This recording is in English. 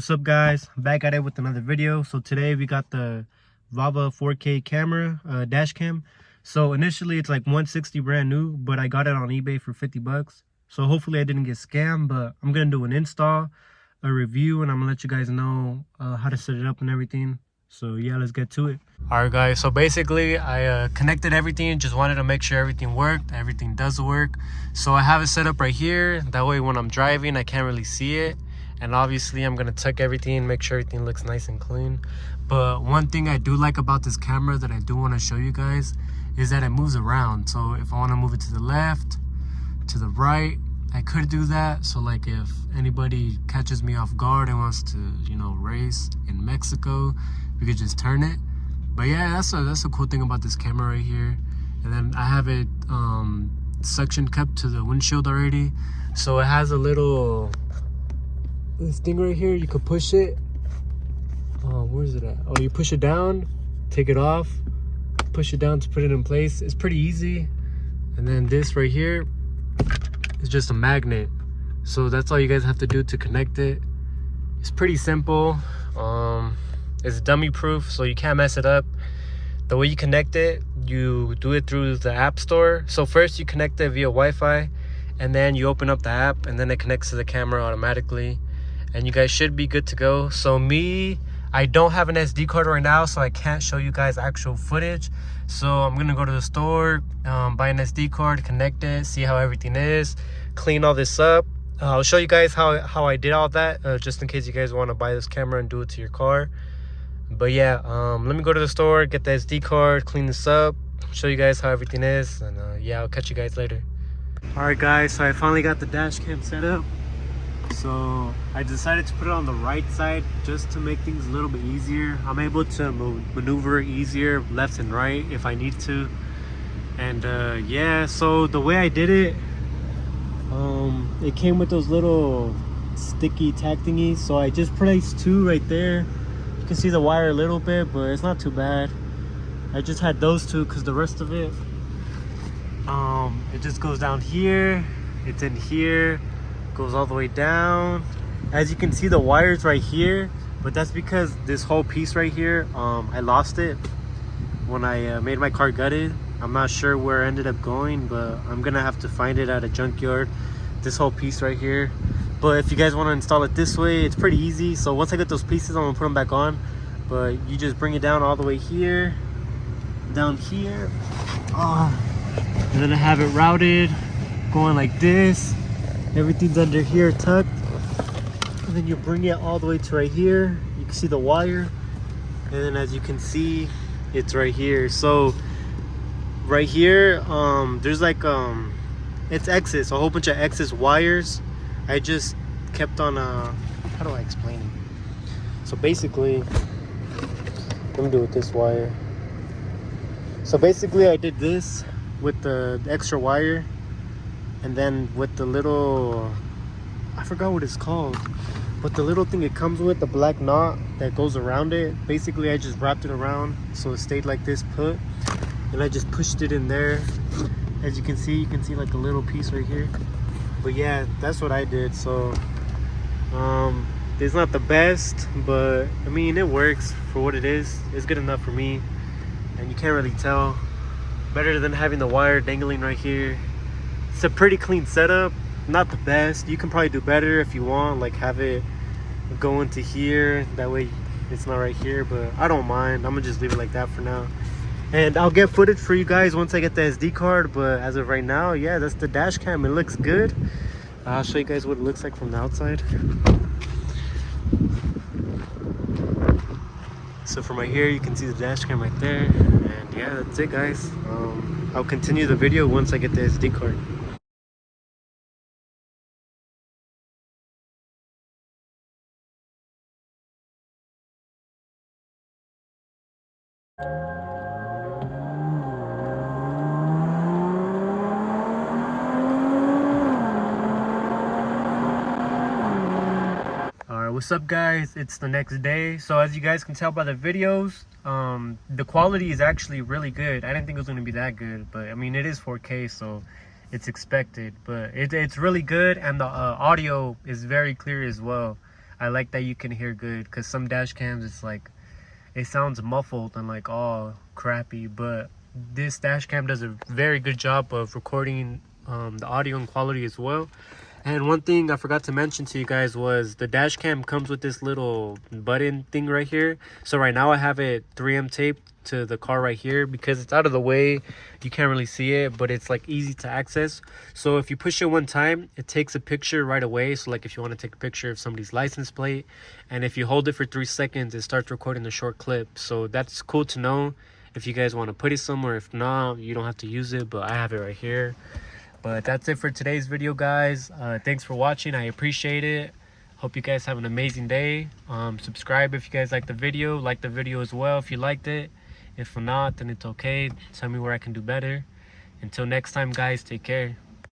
What's up, guys? Back at it with another video. So today we got the VAVA 4K camera, dash cam. So initially it's like $160 brand new, but I got it on eBay for 50 bucks. So hopefully I didn't get scammed, but I'm gonna do an install, a review, and I'm gonna let you guys know how to set it up and everything. So yeah, let's get to it. All right, guys, so basically I connected everything, just wanted to make sure everything worked. Everything does work. So I have it set up right here. That way when I'm driving, I can't really see it. And obviously I'm gonna tuck everything, make sure everything looks nice and clean. But one thing I do like about this camera that I do want to show you guys is that it moves around. So if I want to move it to the left, to the right, I could do that. So like if anybody catches me off guard and wants to, you know, race in Mexico, we could just turn it. But yeah, that's a cool thing about this camera right here. And then I have it suction cupped to the windshield already. So it has a little, this thing right here, you could push it. Where is it at? Oh, you push it down, take it off, push it down to put it in place. It's pretty easy. And then this right here is just a magnet. So that's all you guys have to do to connect it. It's pretty simple. It's dummy proof, so you can't mess it up. The way you connect it, you do it through the app store. So first you connect it via Wi-Fi, and then you open up the app, and then it connects to the camera automatically. And you guys should be good to go. So I don't have an SD card right now, so I can't show you guys actual footage. So I'm gonna go to the store, buy an SD card, connect it, see how everything is, clean all this up. I'll show you guys how I did all that, just in case you guys want to buy this camera and do it to your car. But yeah, let me go to the store, get the SD card, clean this up, show you guys how everything is, and yeah, I'll catch you guys later. All right, guys, so I finally got the dash cam set up. So I decided to put it on the right side just to make things a little bit easier. I'm able to maneuver easier left and right if I need to. And yeah, so the way I did it, it came with those little sticky tack thingies. So I just placed two right there. You can see the wire a little bit, but it's not too bad. I just had those two because the rest of it, it just goes down here, it's in here, goes all the way down. As you can see, the wires right here, but that's because this whole piece right here, I lost it when I made my car gutted. I'm not sure where it ended up going, but I'm gonna have to find it at a junkyard, this whole piece right here. But if you guys want to install it this way, it's pretty easy. So once I get those pieces, I'm gonna put them back on. But you just bring it down all the way here, down here, and then I have it routed going like this. Everything's under here tucked, and then you bring it all the way to right here. You can see the wire, and then as you can see, it's right here. So right here, there's like it's excess, a whole bunch of excess wires. I just kept on how do I explain it? So basically, let me do it with this wire. So basically I did this with the extra wire, and then with the little, I forgot what it's called, but the little thing it comes with, the black knot that goes around it, basically I just wrapped it around so it stayed like this put, and I just pushed it in there. As you can see like a little piece right here. But yeah, that's what I did. So it's not the best, but I mean, it works for what it is. It's good enough for me, and you can't really tell. Better than having the wire dangling right here. It's a pretty clean setup, not the best. You can probably do better if you want, like have it go into here, that way it's not right here, but I don't mind. I'm gonna just leave it like that for now, and I'll get footage for you guys once I get the SD card. But as of right now, yeah, that's the dash cam. It looks good. I'll show you guys what it looks like from the outside. So from right here, you can see the dash cam right there, and yeah, that's it, guys. I'll continue the video once I get the SD card. What's up, guys? It's the next day. So as you guys can tell by the videos, the quality is actually really good. I didn't think it was going to be that good, but I mean, it is 4K, so it's expected. But it's really good, and the audio is very clear as well. I like that you can hear good, because some dash cams, it's like, it sounds muffled and like all crappy, but this dash cam does a very good job of recording the audio and quality as well. And one thing I forgot to mention to you guys was the dash cam comes with this little button thing right here. So right now I have it 3M taped to the car right here because it's out of the way. You can't really see it, but it's like easy to access. So if you push it one time, it takes a picture right away. So like if you want to take a picture of somebody's license plate, and if you hold it for 3 seconds, it starts recording a short clip. So that's cool to know if you guys want to put it somewhere. If not, you don't have to use it, but I have it right here. But that's it for today's video, guys. Thanks for watching. I appreciate it. Hope you guys have an amazing day. Subscribe if you guys like the video. Like the video as well if you liked it. If not, then it's okay. Tell me where I can do better. Until next time, guys, take care.